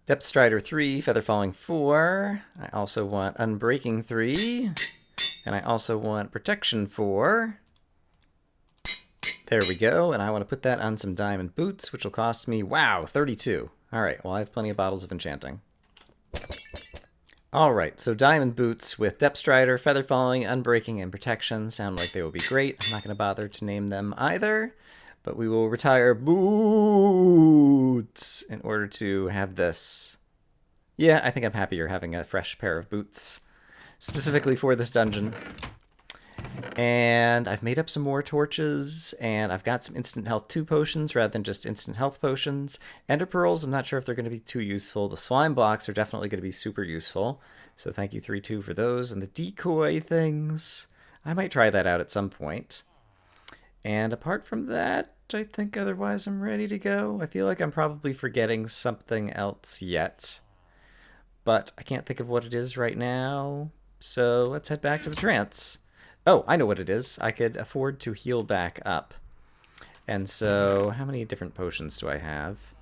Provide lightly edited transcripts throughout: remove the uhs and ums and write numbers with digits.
Depth Strider 3, Feather Falling 4. I also want Unbreaking 3. And I also want Protection 4. There we go, and I want to put that on some diamond boots, which will cost me, wow, 32. Alright, well I have plenty of bottles of enchanting. Alright, so diamond boots with Depth Strider, Feather Falling, Unbreaking, and Protection sound like they will be great. I'm not going to bother to name them either, but we will retire boots in order to have this. Yeah, I think I'm happier having a fresh pair of boots, specifically for this dungeon. And I've made up some more torches, and I've got some instant health 2 potions rather than just instant health potions. Ender pearls, I'm not sure if they're going to be too useful. The slime blocks are definitely going to be super useful, so thank you 3-2 for those. And the decoy things, I might try that out at some point. And apart from that, I think otherwise I'm ready to go. I feel like I'm probably forgetting something else yet, but I can't think of what it is right now, so let's head back to the trance. Oh, I know what it is. I could afford to heal back up. And so, how many different potions do I have?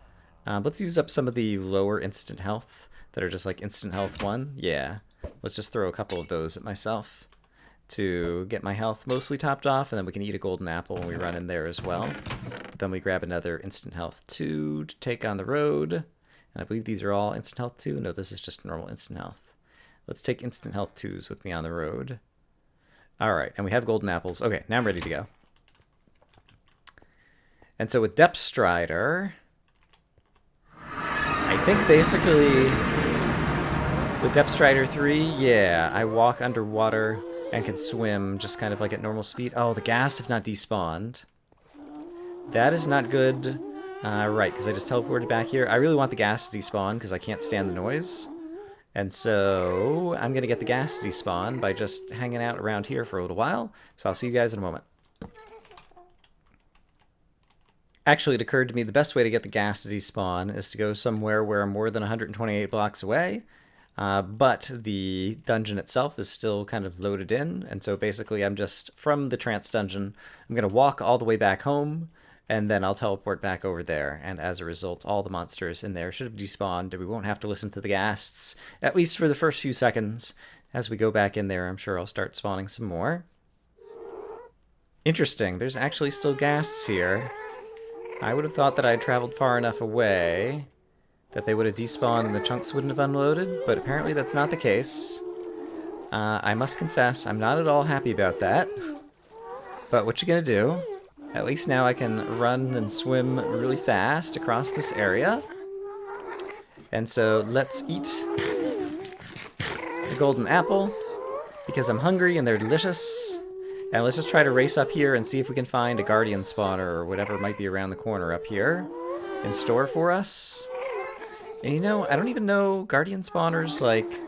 Let's use up some of the lower instant health that are just like instant health 1. Yeah, let's just throw a couple of those at myself to get my health mostly topped off, and then we can eat a golden apple when we run in there as well. Then we grab another instant health 2 to take on the road. And I believe these are all instant health 2. No, this is just normal instant health. Let's take instant health 2s with me on the road. Alright, and we have golden apples. Okay, now I'm ready to go. And so with Depth Strider, I think basically with Depth Strider 3, yeah, I walk underwater and can swim just kind of like at normal speed. Oh, the ghast have not despawned. That is not good. Right, because I just teleported back here. I really want the ghast to despawn because I can't stand the noise. And so I'm going to get the ghast to despawn by just hanging out around here for a little while. So I'll see you guys in a moment. Actually, it occurred to me the best way to get the ghast to despawn is to go somewhere where I'm more than 128 blocks away. But the dungeon itself is still kind of loaded in. And so basically I'm just, from the trance dungeon, I'm going to walk all the way back home. And then I'll teleport back over there, and as a result, all the monsters in there should have despawned, and we won't have to listen to the ghasts, at least for the first few seconds. As we go back in there, I'm sure I'll start spawning some more. Interesting, there's actually still ghasts here. I would have thought that I'd traveled far enough away that they would have despawned and the chunks wouldn't have unloaded, but apparently that's not the case. I must confess, I'm not at all happy about that. But what you gonna do? At least now I can run and swim really fast across this area. And so let's eat the golden apple because I'm hungry and they're delicious. And let's just try to race up here and see if we can find a guardian spawner or whatever might be around the corner up here in store for us. And you know, I don't even know guardian spawners, like,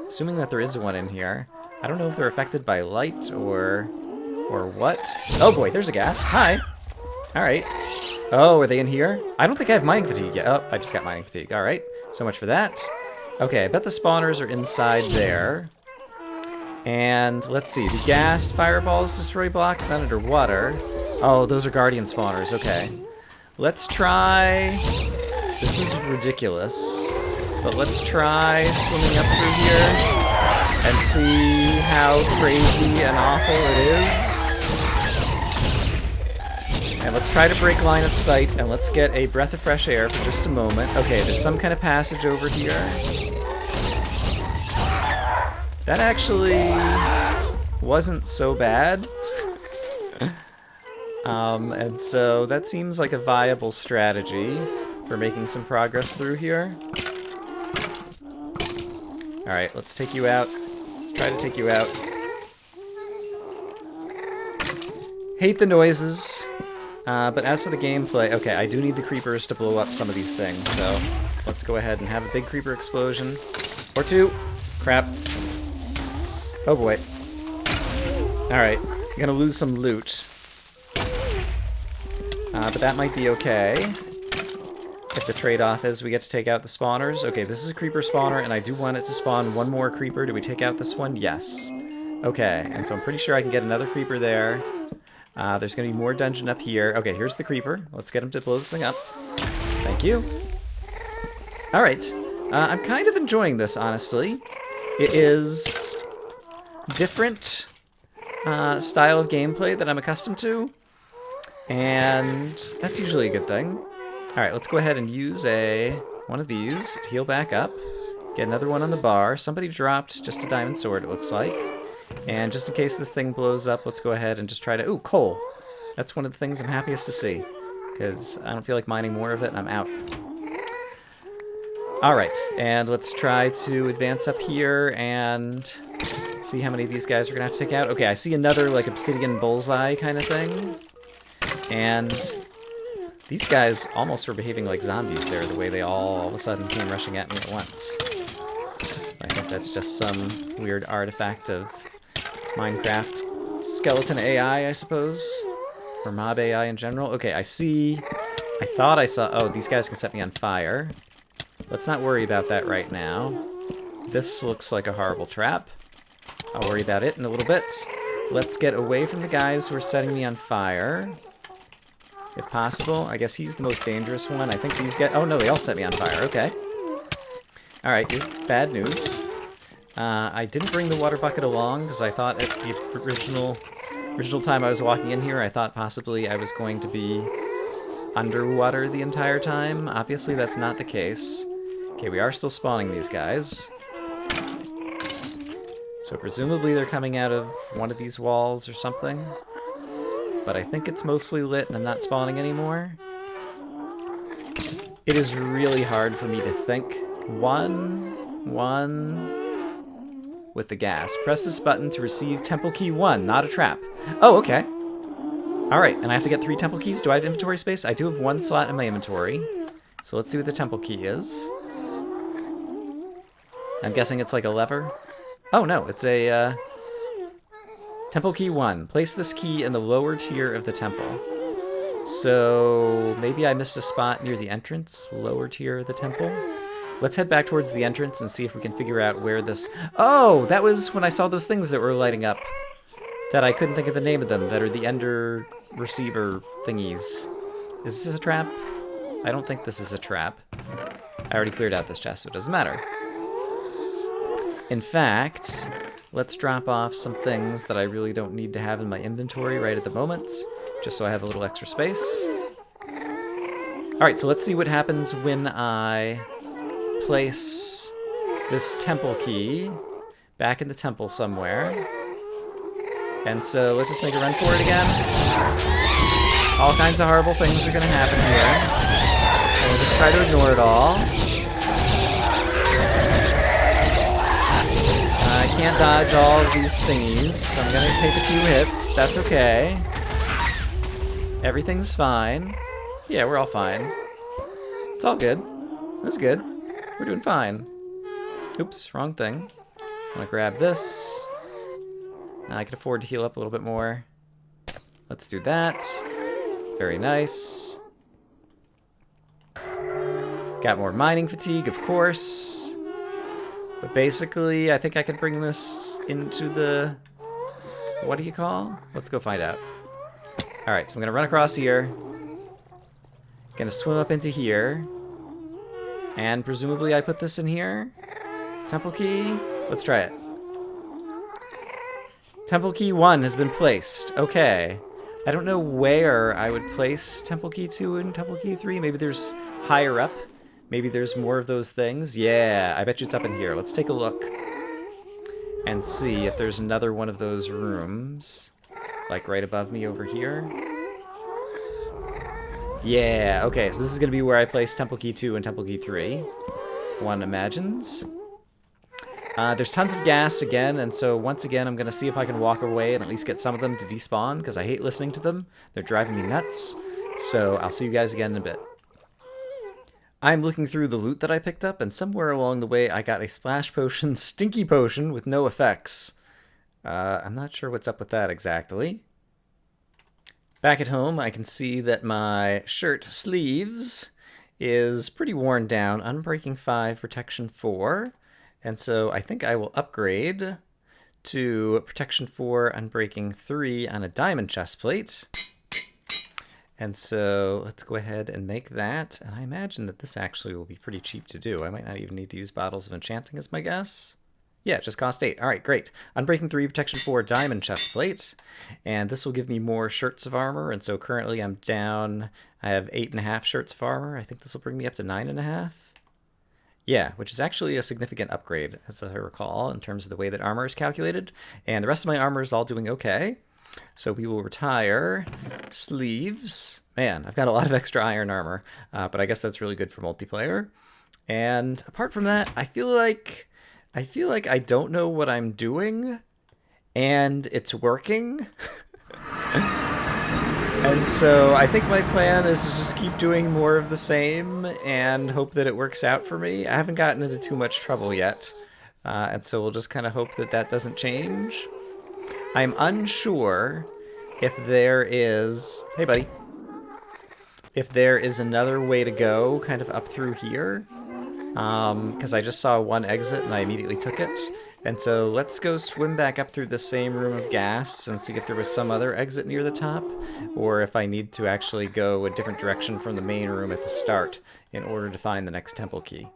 assuming that there is one in here, I don't know if they're affected by light or what? Oh boy, there's a ghast. Hi. Alright. Oh, are they in here? I don't think I have mining fatigue yet. Oh, I just got mining fatigue. Alright. So much for that. Okay, I bet the spawners are inside there. And let's see. Do ghast fireballs destroy blocks? Not underwater. Oh, those are guardian spawners. Okay. Let's try... This is ridiculous. But let's try swimming up through here and see how crazy and awful it is. And let's try to break line of sight, and let's get a breath of fresh air for just a moment. Okay, there's some kind of passage over here. That actually wasn't so bad. And so that seems like a viable strategy for making some progress through here. Alright, let's take you out. Let's try to take you out. Hate the noises. But as for the gameplay, okay, I do need the creepers to blow up some of these things, so let's go ahead and have a big creeper explosion. Or two. Crap. Oh boy. Alright, I'm gonna lose some loot. But that might be okay. If the trade-off is we get to take out the spawners. Okay, this is a creeper spawner, and I do want it to spawn one more creeper. Do we take out this one? Yes. Okay, and so I'm pretty sure I can get another creeper there. There's going to be more dungeon up here. Okay, here's the creeper. Let's get him to blow this thing up. Thank you. Alright, I'm kind of enjoying this, honestly. It is different style of gameplay that I'm accustomed to, and that's usually a good thing. All right, let's go ahead and use one of these to heal back up. Get another one on the bar. Somebody dropped just a diamond sword, it looks like. And just in case this thing blows up, let's go ahead and just try to... Ooh, coal. That's one of the things I'm happiest to see, because I don't feel like mining more of it, and I'm out. All right, and let's try to advance up here and see how many of these guys we're going to have to take out. Okay, I see another, like, obsidian bullseye kind of thing. And these guys almost were behaving like zombies there, the way they all of a sudden came rushing at me at once. I think that's just some weird artifact of Minecraft skeleton AI, I suppose. Or mob AI in general. Okay, I see... I thought I saw... Oh, these guys can set me on fire. Let's not worry about that right now. This looks like a horrible trap. I'll worry about it in a little bit. Let's get away from the guys who are setting me on fire. If possible. I guess he's the most dangerous one. I think these guys... Oh, no, they all set me on fire. Okay. Alright, bad news. I didn't bring the water bucket along because I thought at the original time I was walking in here, I thought possibly I was going to be underwater the entire time. Obviously, that's not the case. Okay, we are still spawning these guys. So presumably they're coming out of one of these walls or something. But I think it's mostly lit and I'm not spawning anymore. It is really hard for me to think. One, with the gas. Press this button to receive temple key 1, not a trap. Oh, okay. Alright, and I have to get 3 temple keys. Do I have inventory space? I do have 1 slot in my inventory. So let's see what the temple key is. I'm guessing it's like a lever. Oh no, it's a temple key 1. Place this key in the lower tier of the temple. So maybe I missed a spot near the entrance, lower tier of the temple. Let's head back towards the entrance and see if we can figure out where this... Oh, that was when I saw those things that were lighting up. That I couldn't think of the name of them, that are the ender receiver thingies. Is this a trap? I don't think this is a trap. I already cleared out this chest, so it doesn't matter. In fact, let's drop off some things that I really don't need to have in my inventory right at the moment, just so I have a little extra space. Alright, so let's see what happens when I place this temple key back in the temple somewhere. And so let's just make a run for it again. All kinds of horrible things are going to happen here. And we'll just try to ignore it all. I can't dodge all of these thingies, so I'm going to take a few hits. That's okay. Everything's fine. Yeah, we're all fine. It's all good. That's good. We're doing fine. Oops, wrong thing. I'm going to grab this. I can afford to heal up a little bit more. Let's do that. Very nice. Got more mining fatigue, of course. But basically, I think I could bring this into the... What do you call? Let's go find out. Alright, so I'm going to run across here. Going to swim up into here. And presumably I put this in here. Temple key. Let's try it. Temple key 1 has been placed. Okay. I don't know where I would place temple key 2 and temple key 3. Maybe there's higher up. Maybe there's more of those things. Yeah, I bet you it's up in here. Let's take a look and see if there's another one of those rooms. Like right above me over here. Yeah, okay, so this is going to be where I place temple key 2 and temple key 3. One imagines. There's tons of gas again, and so once again I'm going to see if I can walk away and at least get some of them to despawn, because I hate listening to them. They're driving me nuts. So I'll see you guys again in a bit. I'm looking through the loot that I picked up, and somewhere along the way I got a splash potion, stinky potion, with no effects. I'm not sure what's up with that exactly. Back at home, I can see that my shirt sleeves is pretty worn down. Unbreaking 5, protection 4. And so I think I will upgrade to protection 4, unbreaking 3 on a diamond chest plate. And so let's go ahead and make that. And I imagine that this actually will be pretty cheap to do. I might not even need to use Bottles of Enchanting as my guess. Yeah, it just cost 8. All right, great. Unbreaking 3, Protection 4, Diamond Chestplate. And this will give me more shirts of armor. And so currently I'm down, I have 8.5 shirts of armor. I think this will bring me up to 9.5. Yeah, which is actually a significant upgrade, as I recall, in terms of the way that armor is calculated. And the rest of my armor is all doing okay. So we will retire sleeves. Man, I've got a lot of extra iron armor, but I guess that's really good for multiplayer. And apart from that, I feel like I don't know what I'm doing, and it's working. And so I think my plan is to just keep doing more of the same and hope that it works out for me. I haven't gotten into too much trouble yet, and so we'll just kind of hope that that doesn't change. I'm unsure if there is... Hey, buddy. If there is another way to go kind of up through here. Because I just saw one exit and I immediately took it. And so let's go swim back up through the same room of gas and see if there was some other exit near the top, or if I need to actually go a different direction from the main room at the start in order to find the next temple key.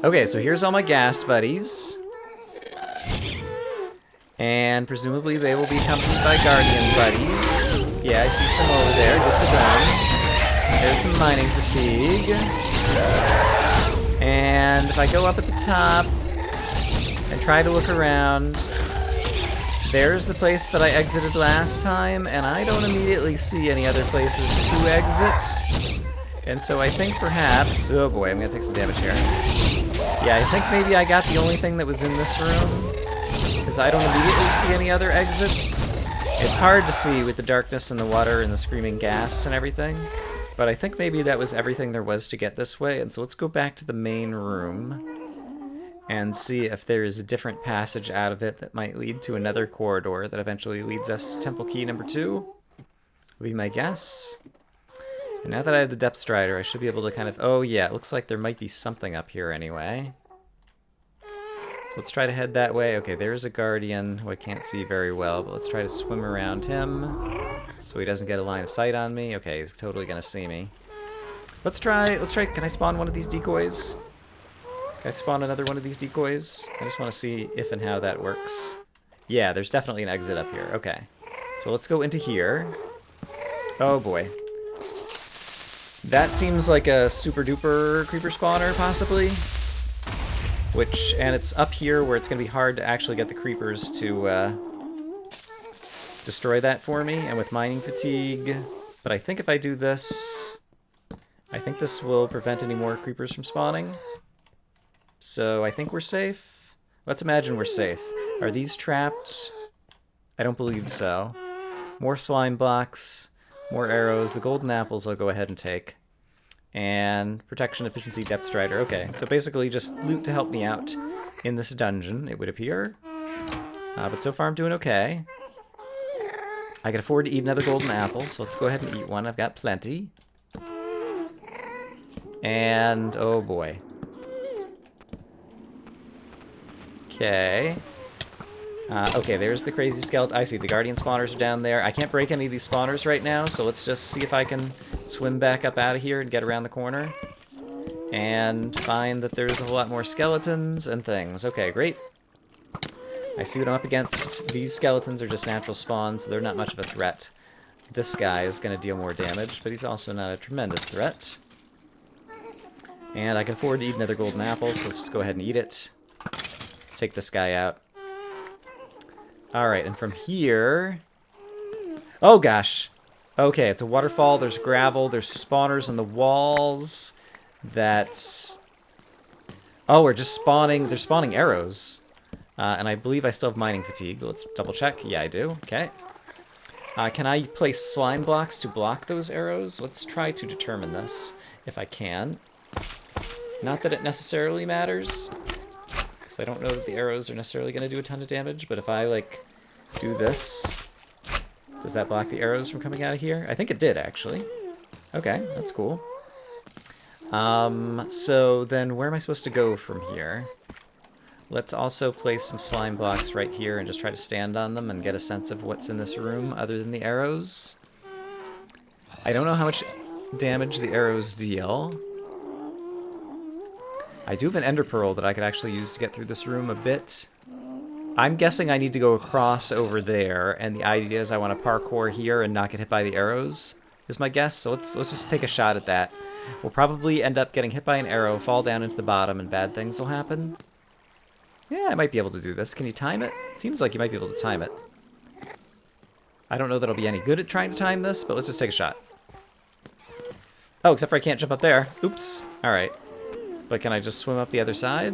Okay, so here's all my gas buddies. And presumably they will be accompanied by guardian buddies. Yeah, I see some over there. Good for them. There's some mining fatigue. And if I go up at the top and try to look around, there's the place that I exited last time, and I don't immediately see any other places to exit. And so I think perhaps... Oh boy, I'm gonna take some damage here. Yeah, I think maybe I got the only thing that was in this room, because I don't immediately see any other exits. It's hard to see with the darkness and the water and the screaming gas and everything. But I think maybe that was everything there was to get this way, and so let's go back to the main room and see if there is a different passage out of it that might lead to another corridor that eventually leads us to Temple Key number 2. Would be my guess. And now that I have the Depth Strider, I should be able to kind of... Oh yeah, it looks like there might be something up here anyway. So let's try to head that way. Okay, there's a Guardian who I can't see very well, but let's try to swim around him so he doesn't get a line of sight on me. Okay, he's totally gonna see me. Let's try, can I spawn one of these decoys? Can I spawn another one of these decoys? I just want to see if and how that works. Yeah, there's definitely an exit up here. Okay. So let's go into here. Oh boy. That seems like a super duper creeper spawner, possibly. And it's up here where it's going to be hard to actually get the creepers to destroy that for me, and with mining fatigue. But I think if I do this, I think this will prevent any more creepers from spawning. So I think we're safe. Let's imagine we're safe. Are these trapped? I don't believe so. More slime blocks, more arrows. The golden apples I'll go ahead and take. And protection, efficiency, depth strider. Okay, so basically just loot to help me out in this dungeon, it would appear. But so far I'm doing okay. I can afford to eat another golden apple, so let's go ahead and eat one. I've got plenty. And, oh boy. Okay. Okay, there's the crazy skeleton. I see the guardian spawners are down there. I can't break any of these spawners right now, so let's just see if I can swim back up out of here and get around the corner. And find that there's a whole lot more skeletons and things. Okay, great. I see what I'm up against. These skeletons are just natural spawns, so they're not much of a threat. This guy is going to deal more damage, but he's also not a tremendous threat. And I can afford to eat another golden apple, so let's just go ahead and eat it. Let's take this guy out. Alright, and from here... Oh gosh! Okay, it's a waterfall, there's gravel, there's spawners on the walls. That's... Oh, we're just spawning... They're spawning arrows. And I believe I still have mining fatigue. Let's double check. Yeah, I do. Okay. Can I place slime blocks to block those arrows? Let's try to determine this, if I can. Not that it necessarily matters, because I don't know that the arrows are necessarily going to do a ton of damage, but if I, like, do this, does that block the arrows from coming out of here? I think it did, actually. Okay, that's cool. So then where am I supposed to go from here? Let's also place some slime blocks right here and just try to stand on them and get a sense of what's in this room other than the arrows. I don't know how much damage the arrows deal. I do have an ender pearl that I could actually use to get through this room a bit. I'm guessing I need to go across over there, and the idea is I want to parkour here and not get hit by the arrows, is my guess. So let's just take a shot at that. We'll probably end up getting hit by an arrow, fall down into the bottom, and bad things will happen. Yeah, I might be able to do this. Can you time it? Seems like you might be able to time it. I don't know that I'll be any good at trying to time this, but let's just take a shot. Oh, except for I can't jump up there. Oops. All right. But can I just swim up the other side?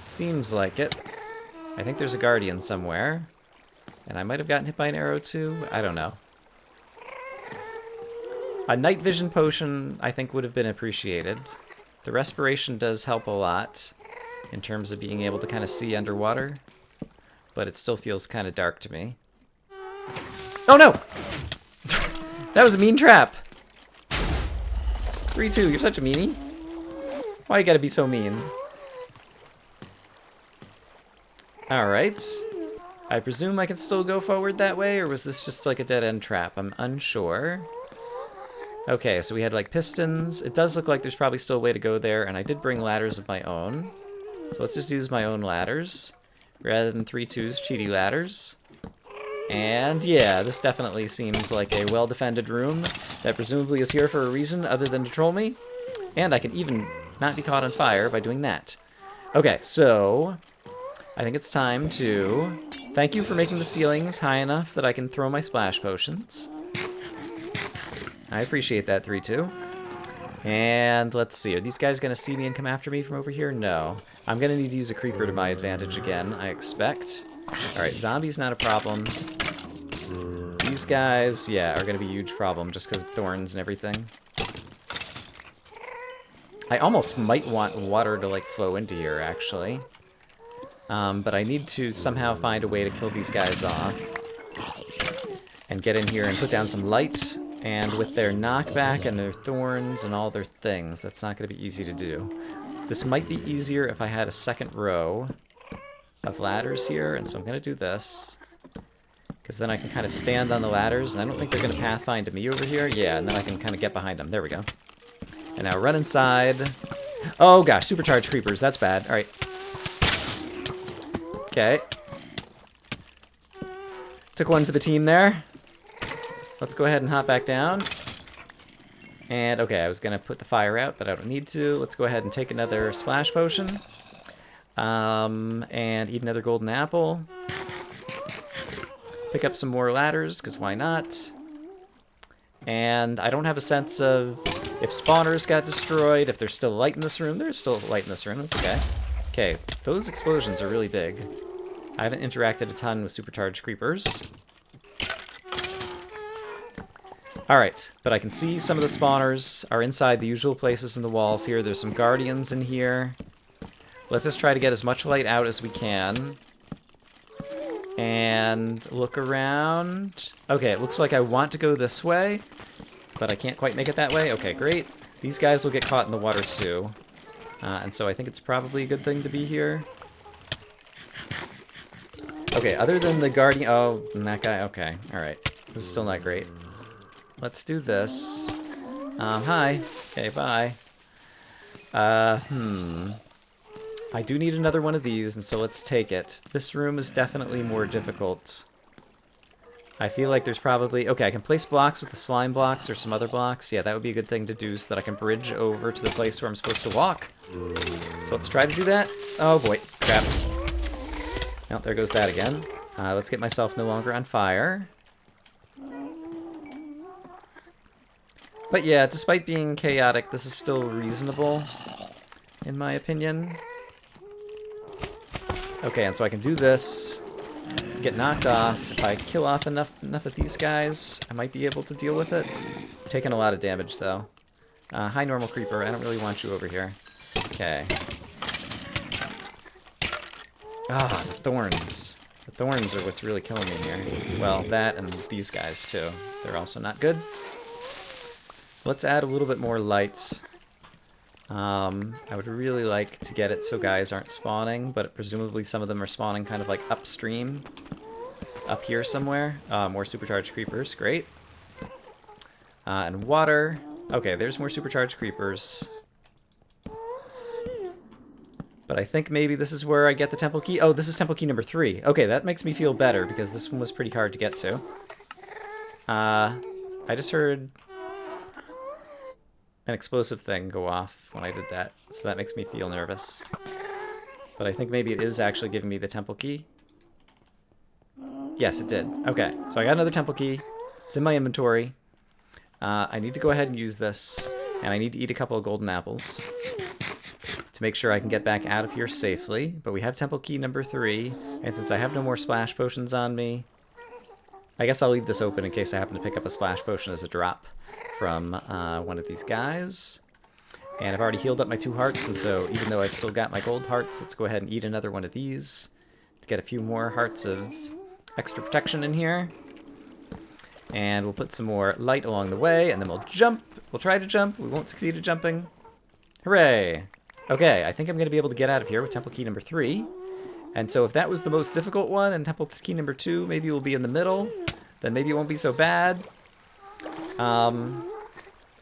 Seems like it. I think there's a guardian somewhere. And I might have gotten hit by an arrow too. I don't know. A night vision potion, I think, would have been appreciated. The respiration does help a lot in terms of being able to kind of see underwater. But it still feels kind of dark to me. Oh no! That was a mean trap! 3-2, you're such a meanie. Why you gotta be so mean? Alright. I presume I can still go forward that way, or was this just like a dead-end trap? I'm unsure. Okay, so we had like pistons. It does look like there's probably still a way to go there, and I did bring ladders of my own. So let's just use my own ladders, rather than 3-2's cheaty ladders. And yeah, this definitely seems like a well-defended room that presumably is here for a reason other than to troll me. And I can even not be caught on fire by doing that. Okay, so I think it's time to thank you for making the ceilings high enough that I can throw my splash potions. I appreciate that, 3-2. And let's see, are these guys going to see me and come after me from over here? No. I'm going to need to use a creeper to my advantage again, I expect. Alright, zombies not a problem. These guys, yeah, are going to be a huge problem just because of thorns and everything. I almost might want water to, like, flow into here, actually. But I need to somehow find a way to kill these guys off. And get in here and put down some light. And with their knockback and their thorns and all their things, that's not going to be easy to do. This might be easier if I had a second row of ladders here, and so I'm going to do this. Because then I can kind of stand on the ladders, and I don't think they're going to pathfind to me over here. Yeah, and then I can kind of get behind them. There we go. And now run inside. Oh gosh, supercharged creepers. That's bad. All right. Okay. Took one for the team there. Let's go ahead and hop back down. And okay, I was going to put the fire out, but I don't need to. Let's go ahead and take another splash potion. And eat another golden apple. Pick up some more ladders, because why not? And I don't have a sense of if spawners got destroyed, if there's still light in this room. There's still light in this room, that's okay. Okay, those explosions are really big. I haven't interacted a ton with supercharged creepers. Alright, but I can see some of the spawners are inside the usual places in the walls here. There's some guardians in here. Let's just try to get as much light out as we can. And look around. Okay, it looks like I want to go this way, but I can't quite make it that way. Okay, great. These guys will get caught in the water too. And so I think it's probably a good thing to be here. Okay, other than the guardian... Oh, and that guy... Okay, alright. This is still not great. Let's do this. Hi. Okay, bye. I do need another one of these, and so let's take it. This room is definitely more difficult. I feel like there's probably... Okay, I can place blocks with the slime blocks or some other blocks. Yeah, that would be a good thing to do so that I can bridge over to the place where I'm supposed to walk. So let's try to do that. Oh boy, crap. Oh, there goes that again. Let's get myself no longer on fire. But yeah, despite being chaotic, this is still reasonable, in my opinion. Okay, and so I can do this, get knocked off. If I kill off enough of these guys, I might be able to deal with it. Taking a lot of damage, though. Hi, normal creeper. I don't really want you over here. Okay. Ah, the thorns. The thorns are what's really killing me here. Well, that and these guys, too. They're also not good. Let's add a little bit more light I would really like to get it so guys aren't spawning, but presumably some of them are spawning kind of like upstream, up here somewhere. More supercharged creepers, great. And water. Okay, there's more supercharged creepers. But I think maybe this is where I get the temple key. Oh, this is temple key number 3. Okay, that makes me feel better because this one was pretty hard to get to. I just heard an explosive thing go off when I did that, so that makes me feel nervous. But I think maybe it is actually giving me the temple key. Yes, it did. Okay, so I got another temple key. It's in my inventory. I need to go ahead and use this, and I need to eat a couple of golden apples to make sure I can get back out of here safely. But we have temple key number 3, and since I have no more splash potions on me, I guess I'll leave this open in case I happen to pick up a splash potion as a drop from one of these guys. And I've already healed up my 2 hearts, and so even though I've still got my gold hearts, let's go ahead and eat another one of these to get a few more hearts of extra protection in here. And we'll put some more light along the way, and then we'll jump. We'll try to jump. We won't succeed at jumping. Hooray! Okay, I think I'm going to be able to get out of here with temple key number 3. And so if that was the most difficult one, and temple key number 2 maybe will be in the middle, then maybe it won't be so bad.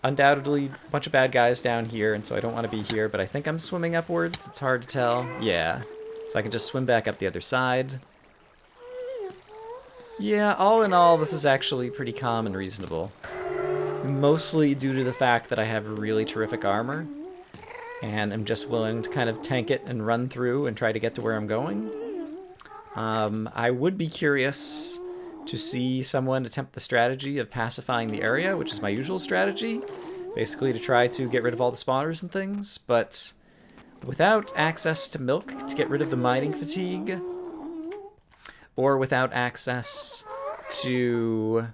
Undoubtedly a bunch of bad guys down here, and so I don't want to be here, but I think I'm swimming upwards. It's hard to tell. Yeah. So I can just swim back up the other side. Yeah, all in all, this is actually pretty calm and reasonable. Mostly due to the fact that I have really terrific armor, and I'm just willing to kind of tank it and run through and try to get to where I'm going. I would be curious to see someone attempt the strategy of pacifying the area, which is my usual strategy, basically to try to get rid of all the spawners and things, but without access to milk to get rid of the mining fatigue, or without access to...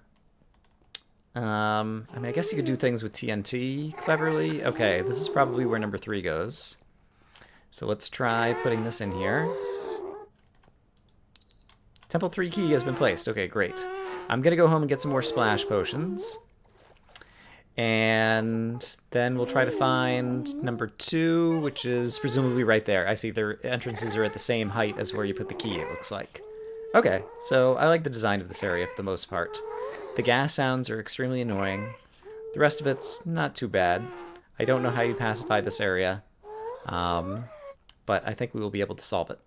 I mean, I guess you could do things with TNT cleverly. Okay, this is probably where number 3 goes. So let's try putting this in here. Temple 3 key has been placed. Okay, great. I'm going to go home and get some more splash potions. And then we'll try to find number 2, which is presumably right there. I see their entrances are at the same height as where you put the key, it looks like. Okay, so I like the design of this area for the most part. The gas sounds are extremely annoying. The rest of it's not too bad. I don't know how you pacify this area, but I think we will be able to solve it.